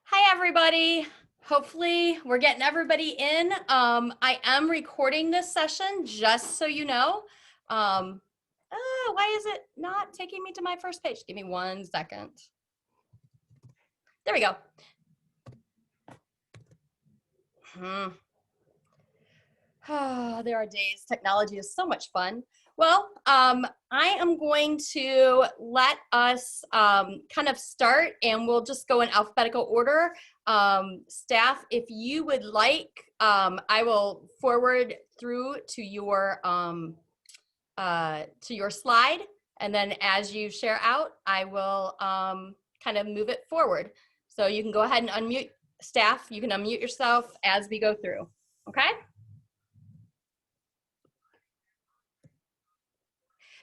Hi, everybody. Hopefully we're getting everybody in. I am recording this session, just so you know. Why is it not taking me to my first page? Give me 1 second. There we go. Oh, there are days. Technology is so much fun. Well, I am going to let us kind of start, and we'll just go in alphabetical order. Staff, if you would like, I will forward through to your slide, and then as you share out, I will kind of move it forward. So you can go ahead and unmute. Staff, you can unmute yourself as we go through. Okay.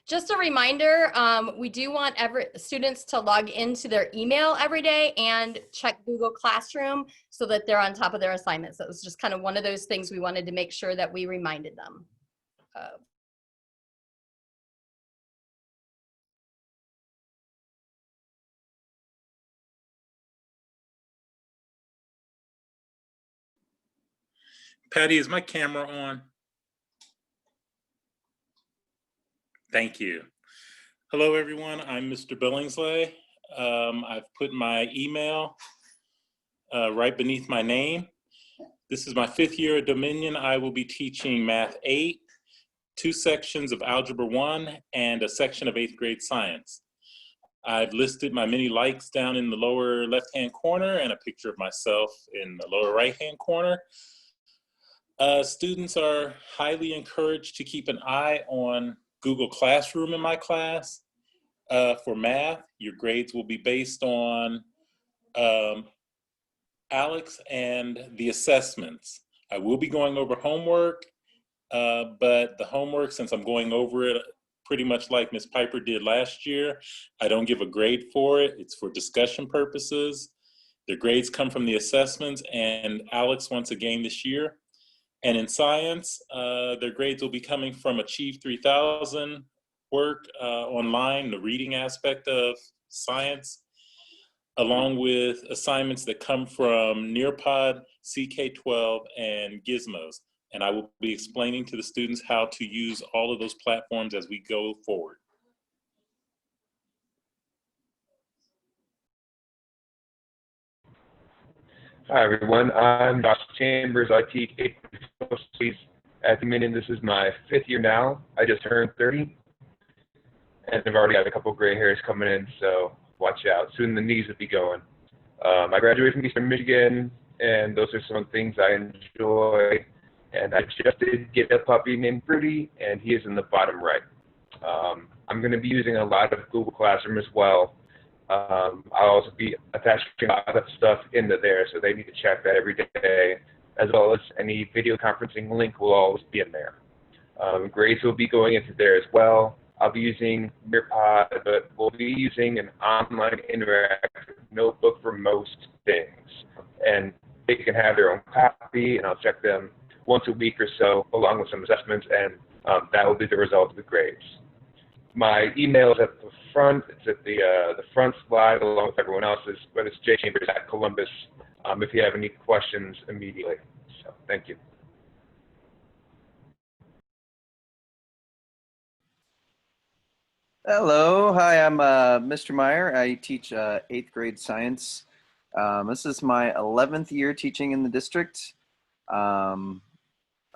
Just a reminder, we do want students to log into their email every day and check Google Classroom so that they're on top of their assignments. So it was just kind of one of those things we wanted to make sure that we reminded them of. Patty, is my camera on? Thank you. Hello, everyone. I'm Mr. Billingslay. I've put my email right beneath my name. This is my 5th year at Dominion. I will be teaching Math 8, 2 sections of Algebra 1, and a section of 8th grade science. I've listed my many likes down in the lower left-hand corner and a picture of myself in the lower right-hand corner. Students are highly encouraged to keep an eye on Google Classroom in my class. For math, your grades will be based on Alex and the assessments. I will be going over homework, but the homework, since I'm going over it pretty much like Ms. Piper did last year, I don't give a grade for it. It's for discussion purposes. The grades come from the assessments, and Alex wants a game this year. And in science, their grades will be coming from Achieve 3000 work online, the reading aspect of science, along with assignments that come from Nearpod, CK12, and Gizmos. And I will be explaining to the students how to use all of those platforms as we go forward. Hi, everyone. I'm Dr. Chambers. I teach 8th grade at Dominion. This is my 5th year now. I just turned 30, and I've already got a couple gray hairs coming in, so watch out. Soon the knees will be going. I graduated from Eastern Michigan, and those are some things I enjoy. And I just did get a puppy named Fruity, and he is in the bottom right. I'm going to be using a lot of Google Classroom as well. I'll also be attaching a lot of stuff into there, so they need to check that every day, as well as any video conferencing link will always be in there. Grades will be going into there as well. I'll be using Nearpod, but we'll be using an online interactive notebook for most things. And they can have their own copy, and I'll check them once a week or so, along with some assessments, and that will be the result of the grades. My email is at the front. It's at the front slide along with everyone else's, but it's jchambers@Columbus if you have any questions immediately. So thank you. Hello, hi, I'm Mr. Meyer. I teach 8th grade science. This is my 11th year teaching in the district. I'm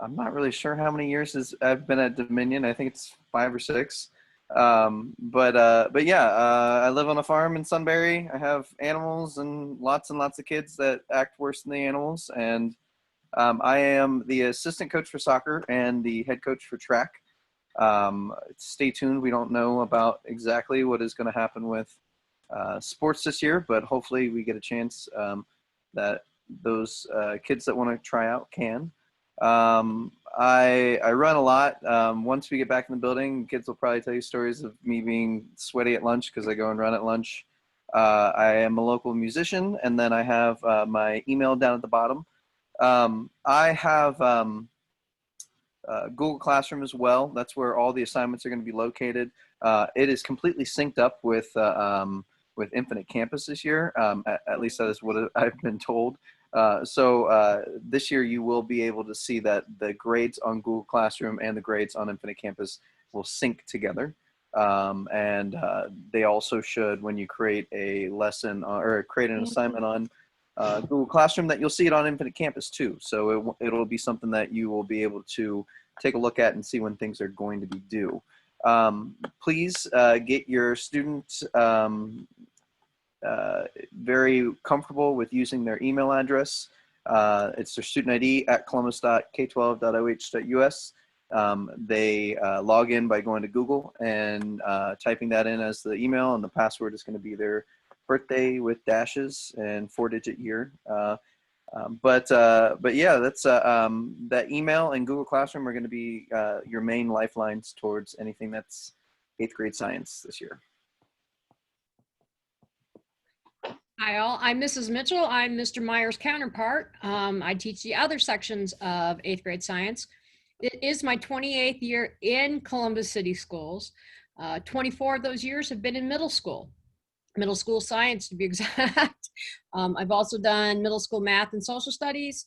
not really sure how many years I've been at Dominion. I think it's 5 or 6. But yeah, I live on a farm in Sunbury. I have animals and lots of kids that act worse than the animals. And I am the assistant coach for soccer and the head coach for track. Stay tuned. We don't know about exactly what is going to happen with sports this year, but hopefully we get a chance that those kids that want to try out can. I run a lot. Once we get back in the building, kids will probably tell you stories of me being sweaty at lunch because I go and run at lunch. I am a local musician, and then I have my email down at the bottom. I have Google Classroom as well. That's where all the assignments are going to be located. It is completely synced up with with Infinite Campus this year. At least that is what I've been told. This year you will be able to see that the grades on Google Classroom and the grades on Infinite Campus will sync together. They also should, when you create a lesson or create an assignment on Google Classroom, that you'll see it on Infinite Campus too. So it'll be something that you will be able to take a look at and see when things are going to be due. Please get your students very comfortable with using their email address. It's their student ID at columbus.k12.oh.us. They log in by going to Google and typing that in as the email, and the password is going to be their birthday with dashes and 4-digit year. But yeah, that's that email and Google Classroom are going to be your main lifelines towards anything that's 8th grade science this year. Hi all, I'm Mrs. Mitchell. I'm Mr. Meyer's counterpart. I teach the other sections of 8th grade science. It is my 28th year in Columbus City Schools. 24 of those years have been in middle school science to be exact. I've also done middle school math and social studies,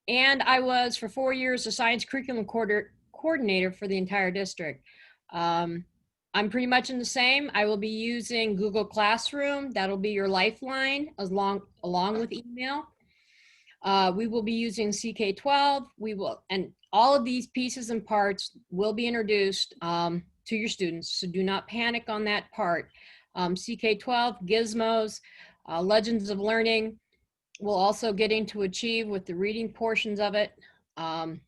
and I was for 4 years a science curriculum coordinator for the entire district. I'm pretty much in the same. I will be using Google Classroom. That'll be your lifeline along with email. We will be using CK12. And all of these pieces and parts will be introduced to your students. So do not panic on that part. CK12, gizmos, legends of learning. We'll also get into Achieve with the reading portions of it. And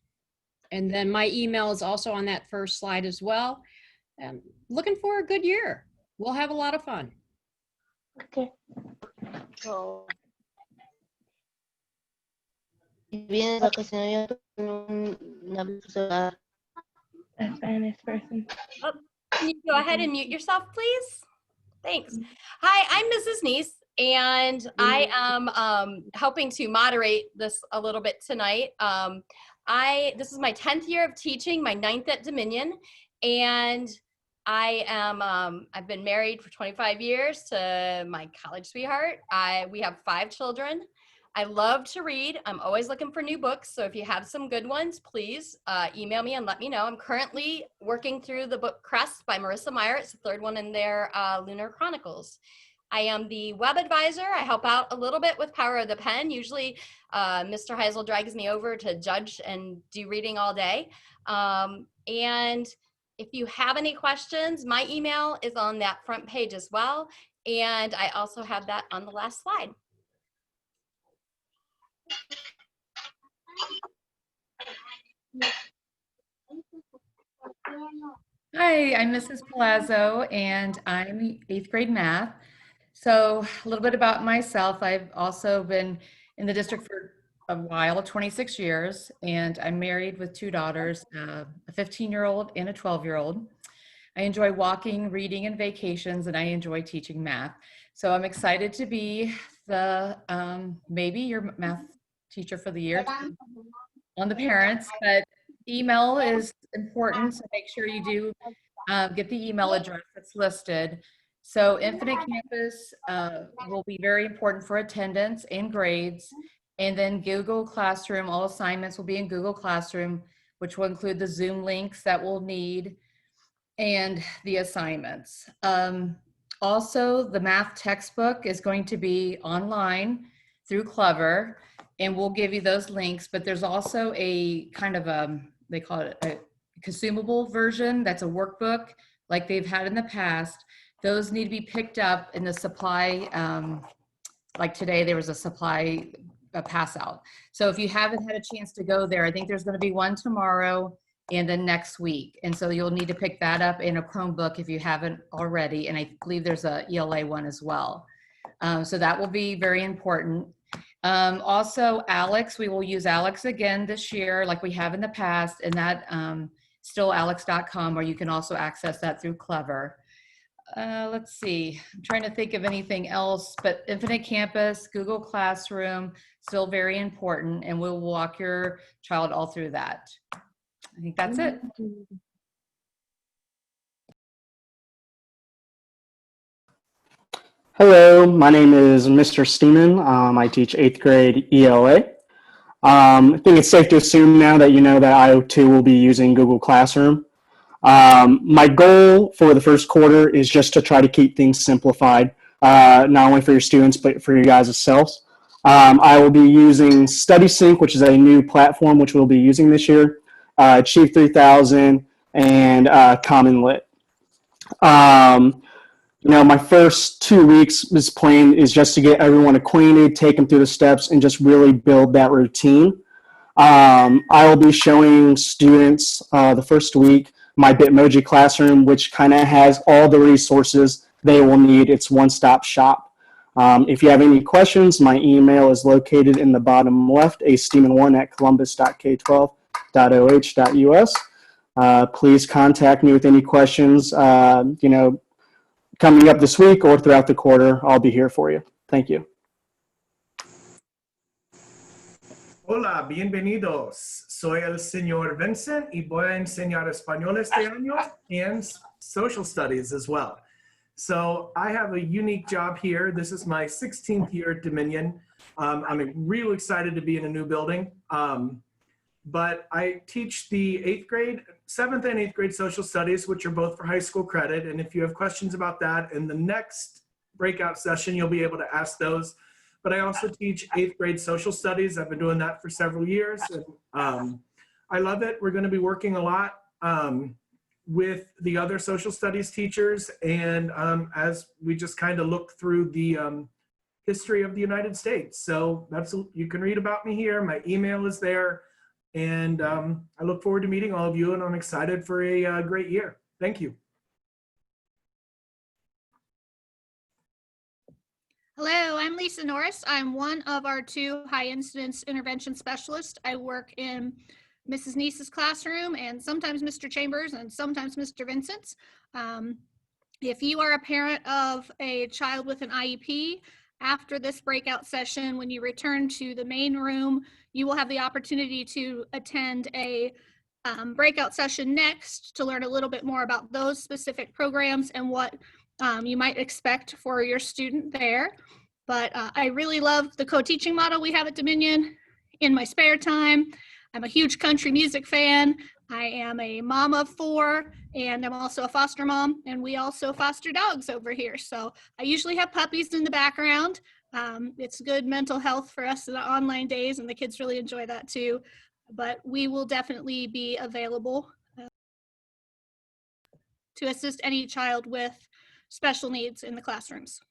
then my email is also on that first slide as well. Looking for a good year. We'll have a lot of fun. Okay. So, vienes vacaciones A Spanish person. Oh, can you go ahead and mute yourself, please? Thanks. Hi, I'm Mrs. Neese, and I am helping to moderate this a little bit tonight. This is my 10th year of teaching, my 9th at Dominion, and I've been married for 25 years to my college sweetheart. We have 5 children. I love to read. I'm always looking for new books. So if you have some good ones, please email me and let me know. I'm currently working through the book Crest by Marissa Meyer. It's the 3rd one in their Lunar Chronicles. I am the web advisor. I help out a little bit with Power of the Pen. Usually Mr. Heisel drags me over to judge and do reading all day. And if you have any questions, my email is on that front page as well. And I also have that on the last slide. Hi, I'm Mrs. Palazzo, and I'm 8th grade math. So a little bit about myself. I've also been in the district for a while, 26 years, and I'm married with 2 daughters, a 15-year-old and a 12-year-old. I enjoy walking, reading, and vacations, and I enjoy teaching math. So I'm excited to be the maybe your math teacher for the year on the parents, but email is important, so make sure you do get the email address that's listed. So Infinite Campus will be very important for attendance and grades. And then Google Classroom, all assignments will be in Google Classroom, which will include the Zoom links that we'll need and the assignments. Also, the math textbook is going to be online through Clever, and we'll give you those links, but there's also a kind of they call it a consumable version that's a workbook like they've had in the past. Those need to be picked up in the supply, like today there was a supply pass out. So if you haven't had a chance to go there, I think there's going to be one tomorrow and then next week. And so you'll need to pick that up in a Chromebook if you haven't already. And I believe there's a ELA one as well. So that will be very important. Also, Alex, we will use Alex again this year like we have in the past, and that still alex.com, or you can also access that through Clever. Let's see, I'm trying to think of anything else, but Infinite Campus, Google Classroom, still very important, and we'll walk your child all through that. I think that's it. Hello, my name is Mr. Steeman. I teach 8th grade ELA. I think it's safe to assume now that you know that I too will be using Google Classroom. My goal for the first quarter is just to try to keep things simplified, not only for your students, but for you guys yourselves. I will be using StudySync, which is a new platform which we'll be using this year, Achieve 3000, and Common Lit. My first 2 weeks is just to get everyone acquainted, take them through the steps, and just really build that routine. I will be showing students the first week my Bitmoji classroom, which kind of has all the resources they will need. It's one-stop shop. If you have any questions, my email is located in the bottom left, asteeman1@columbus.k12.oh.us. Please contact me with any questions. Coming up this week or throughout the quarter, I'll be here for you. Thank you. Hola, bienvenidos. Soy el señor Vincent y voy a enseñar español este año and social studies as well. So I have a unique job here. This is my 16th year at Dominion. I'm real excited to be in a new building. But I teach the 7th and 8th grade social studies, which are both for high school credit. And if you have questions about that in the next breakout session, you'll be able to ask those. But I also teach 8th grade social studies. I've been doing that for several years. And I love it. We're going to be working a lot with the other social studies teachers. And as we just kind of look through the history of the United States. So you can read about me here. My email is there. And I look forward to meeting all of you, and I'm excited for a great year. Thank you. Hello, I'm Lisa Norris. I'm one of our 2 high incidence intervention specialists. I work in Mrs. Neese's classroom and sometimes Mr. Chambers and sometimes Mr. Vincent's. If you are a parent of a child with an IEP, after this breakout session, when you return to the main room, you will have the opportunity to attend a breakout session next to learn a little bit more about those specific programs and what you might expect for your student there. But I really love the co-teaching model we have at Dominion. In my spare time, I'm a huge country music fan. I am a mom of 4, and I'm also a foster mom, and we also foster dogs over here. So I usually have puppies in the background. It's good mental health for us in the online days, and the kids really enjoy that too. But we will definitely be available to assist any child with special needs in the classrooms.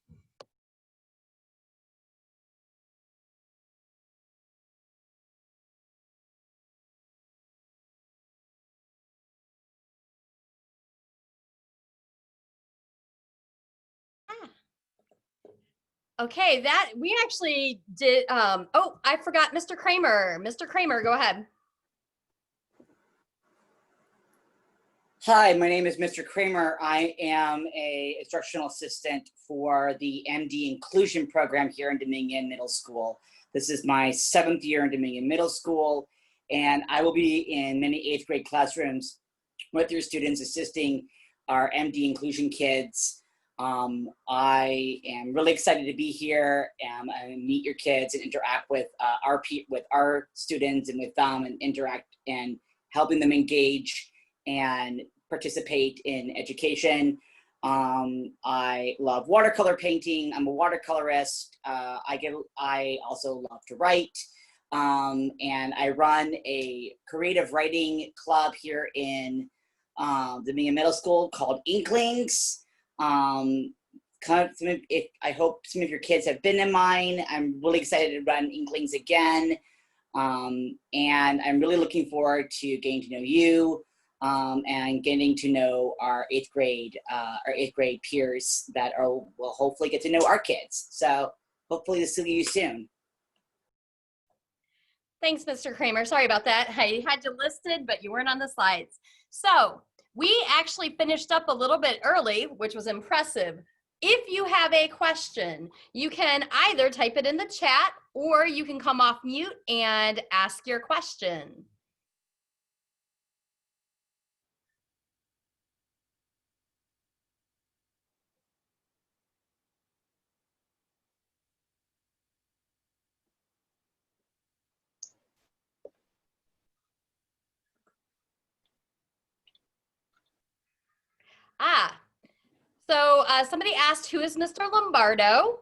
Okay, that we actually did. Oh, I forgot Mr. Kramer. Mr. Kramer, go ahead. Hi, my name is Mr. Kramer. I am an instructional assistant for the MD Inclusion program here in Dominion Middle School. This is my 7th year in Dominion Middle School, and I will be in many 8th grade classrooms with your students assisting our MD Inclusion kids. I am really excited to be here and meet your kids and interact with our students and with them and interact and helping them engage and participate in education. I love watercolor painting. I'm a watercolorist. I also love to write. And I run a creative writing club here in Dominion Middle School called Inklings. I hope some of your kids have been in mine. I'm really excited to run Inklings again. And I'm really looking forward to getting to know you and getting to know our 8th grade peers that will hopefully get to know our kids. So hopefully to see you soon. Thanks, Mr. Kramer. Sorry about that. I had you listed, but you weren't on the slides. So we actually finished up a little bit early, which was impressive. If you have a question, you can either type it in the chat or you can come off mute and ask your question. So somebody asked, who is Mr. Lombardo?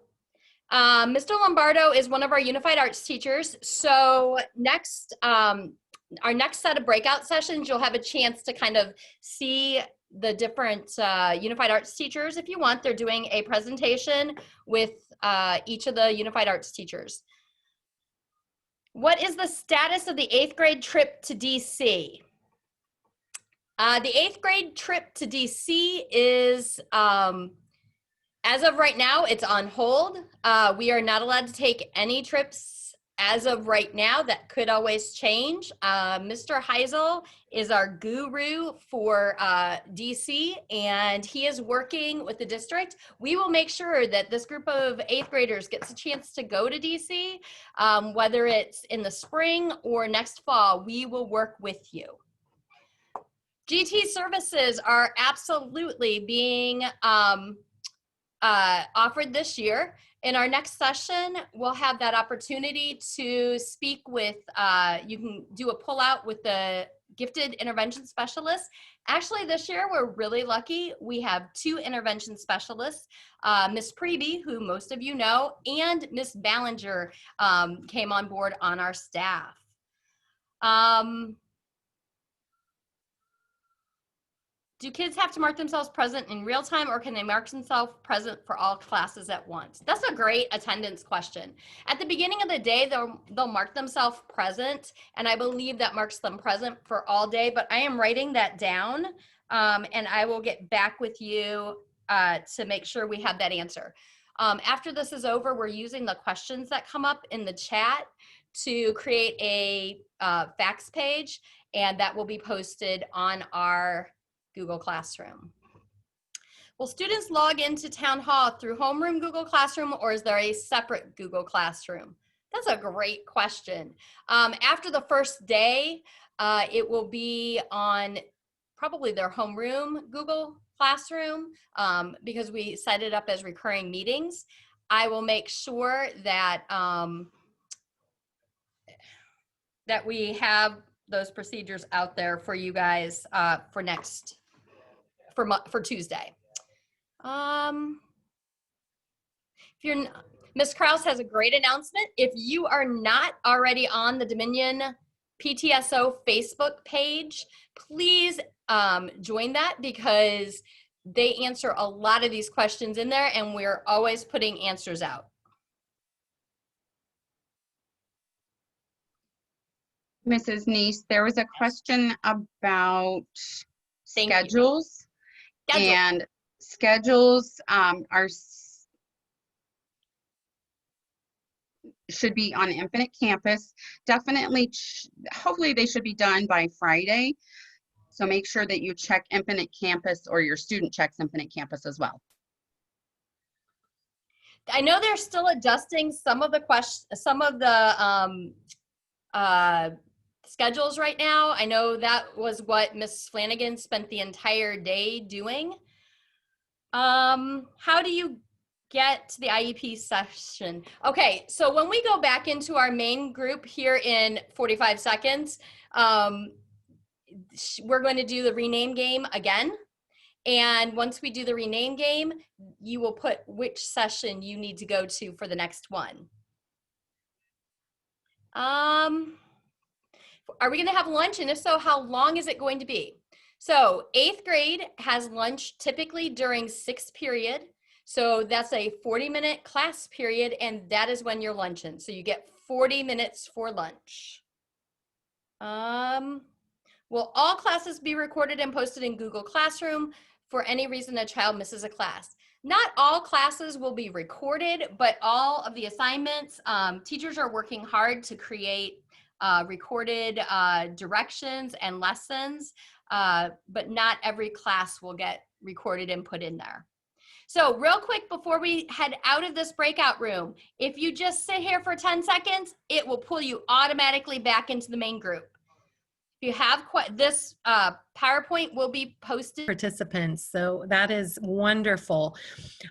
Mr. Lombardo is one of our Unified Arts teachers. So next, our next set of breakout sessions, you'll have a chance to kind of see the different Unified Arts teachers if you want. They're doing a presentation with each of the Unified Arts teachers. What is the status of the 8th grade trip to DC? The 8th grade trip to DC is, as of right now, it's on hold. We are not allowed to take any trips as of right now. That could always change. Mr. Heisel is our guru for DC, and he is working with the district. We will make sure that this group of 8th graders gets a chance to go to DC, whether it's in the spring or next fall. We will work with you. GT services are absolutely being offered this year. In our next session, we'll have that opportunity to speak with, you can do a pull-out with the gifted intervention specialists. Actually, this year, we're really lucky. We have 2 intervention specialists, Miss Preby, who most of you know, and Miss Ballinger came on board on our staff. Do kids have to mark themselves present in real time, or can they mark themselves present for all classes at once? That's a great attendance question. At the beginning of the day, they'll mark themselves present, and I believe that marks them present for all day, but I am writing that down, and I will get back with you to make sure we have that answer. After this is over, we're using the questions that come up in the chat to create a facts page, and that will be posted on our Google Classroom. Will students log into Town Hall through homeroom Google Classroom, or is there a separate Google Classroom? That's a great question. After the first day, it will be on probably their homeroom Google Classroom because we set it up as recurring meetings. I will make sure that that we have those procedures out there for you guys for Tuesday. If you're, Ms. Krause has a great announcement. If you are not already on the Dominion PTSO Facebook page, please join that, because they answer a lot of these questions in there, and we're always putting answers out. Mrs. Neese, there was a question about schedules. And schedules should be on Infinite Campus. Definitely, hopefully they should be done by Friday. So make sure that you check Infinite Campus, or your student checks Infinite Campus as well. I know they're still adjusting some of the schedules right now. I know that was what Ms. Flanagan spent the entire day doing. How do you get to the IEP session? Okay, so when we go back into our main group here in 45 seconds, we're going to do the rename game again. And once we do the rename game, you will put which session you need to go to for the next one. Are we gonna have lunch? And if so, how long is it going to be? So 8th grade has lunch typically during 6th period. So that's a 40-minute class period, and that is when you're lunching. So you get 40 minutes for lunch. Will all classes be recorded and posted in Google Classroom for any reason a child misses a class? Not all classes will be recorded, but all of the assignments, teachers are working hard to create recorded directions and lessons, but not every class will get recorded and put in there. So real quick before we head out of this breakout room, if you just sit here for 10 seconds, it will pull you automatically back into the main group. If you have this PowerPoint will be posted. Participants, so that is wonderful.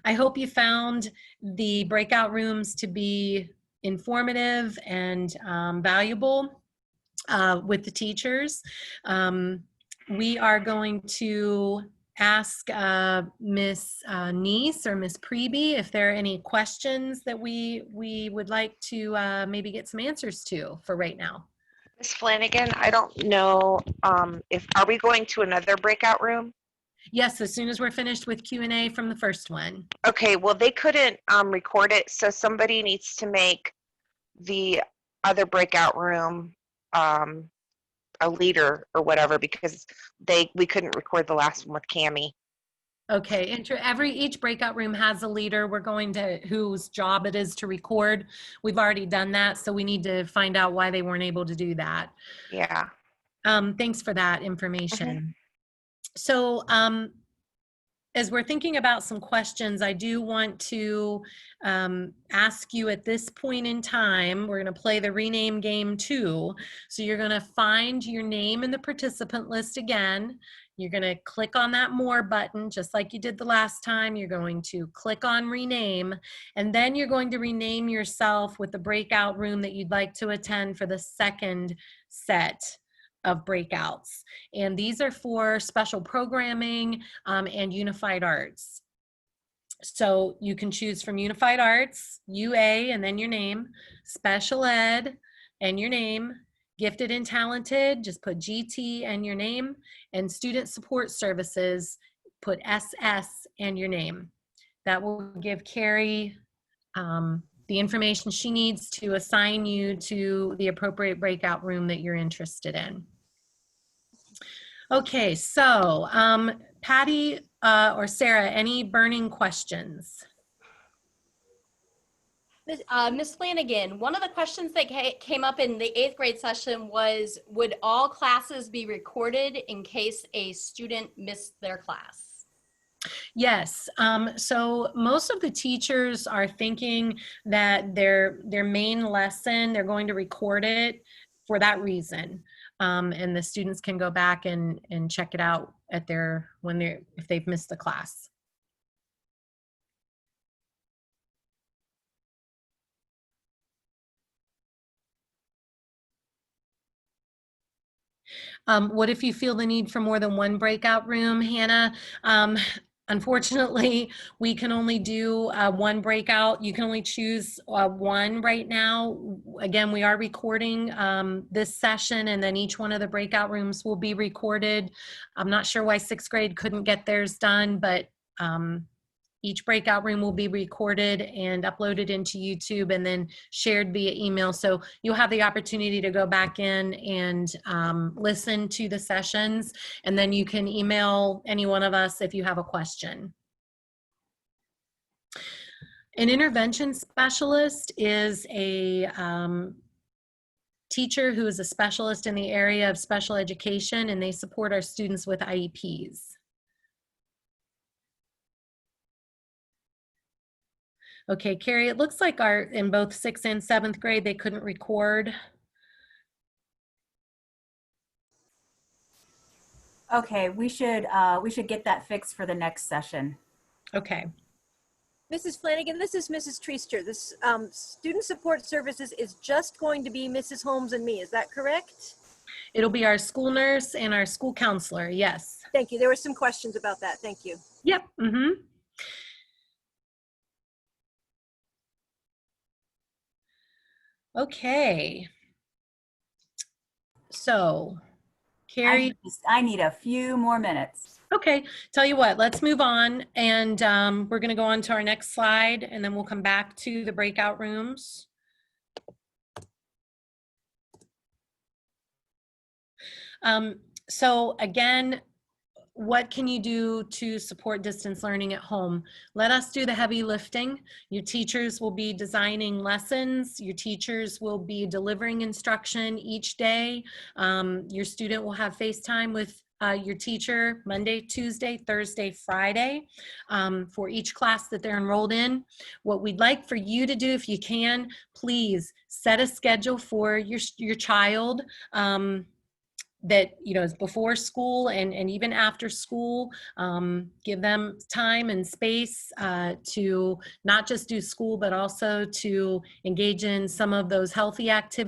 I hope you found the breakout rooms to be informative and valuable with the teachers. We are going to ask Miss Neese or Miss Preby if there are any questions that we would like to maybe get some answers to for right now. Miss Flanagan, I don't know if, are we going to another breakout room? Yes, as soon as we're finished with Q&A from the first one. Okay, well, they couldn't record it, so somebody needs to make the other breakout room a leader or whatever, because we couldn't record the last one with Cammie. Okay, each breakout room has a leader. We're going to, whose job it is to record. We've already done that, so we need to find out why they weren't able to do that. Yeah. Thanks for that information. So as we're thinking about some questions, I do want to ask you at this point in time, we're going to play the rename game too. So you're going to find your name in the participant list again. You're going to click on that More button, just like you did the last time. You're going to click on Rename, and then you're going to rename yourself with the breakout room that you'd like to attend for the second set of breakouts. And these are for special programming and unified arts. So you can choose from unified arts, UA, and then your name, special ed, and your name, gifted and talented, just put GT and your name, and student support services, put SS and your name. That will give Carrie the information she needs to assign you to the appropriate breakout room that you're interested in. Okay, so Patty or Sarah, any burning questions? Miss Flanagan, one of the questions that came up in the 8th grade session was, would all classes be recorded in case a student missed their class? Yes, so most of the teachers are thinking that their main lesson, they're going to record it for that reason. And the students can go back and check it out at if they've missed the class. What if you feel the need for more than one breakout room, Hannah? Unfortunately, we can only do one breakout. You can only choose one right now. Again, we are recording this session, and then each one of the breakout rooms will be recorded. I'm not sure why 6th grade couldn't get theirs done, but each breakout room will be recorded and uploaded into YouTube and then shared via email. So you'll have the opportunity to go back in and listen to the sessions, and then you can email any one of us if you have a question. An intervention specialist is a teacher who is a specialist in the area of special education, and they support our students with IEPs. Okay, Carrie, it looks like in both 6th and 7th grade, they couldn't record. Okay, we should get that fixed for the next session. Okay. Mrs. Flanagan, this is Mrs. Treaster. This student support services is just going to be Mrs. Holmes and me. Is that correct? It'll be our school nurse and our school counselor, yes. Thank you. There were some questions about that. Thank you. Yep. Mm-hmm. Okay. So, Carrie. I need a few more minutes. Okay. Tell you what, let's move on. And we're going to go on to our next slide, and then we'll come back to the breakout rooms. So again, what can you do to support distance learning at home? Let us do the heavy lifting. Your teachers will be designing lessons. Your teachers will be delivering instruction each day. Your student will have FaceTime with your teacher Monday, Tuesday, Thursday, Friday for each class that they're enrolled in. What we'd like for you to do, if you can, please set a schedule for your child that is before school and even after school. Give them time and space to not just do school, but also to engage in some of those healthy activities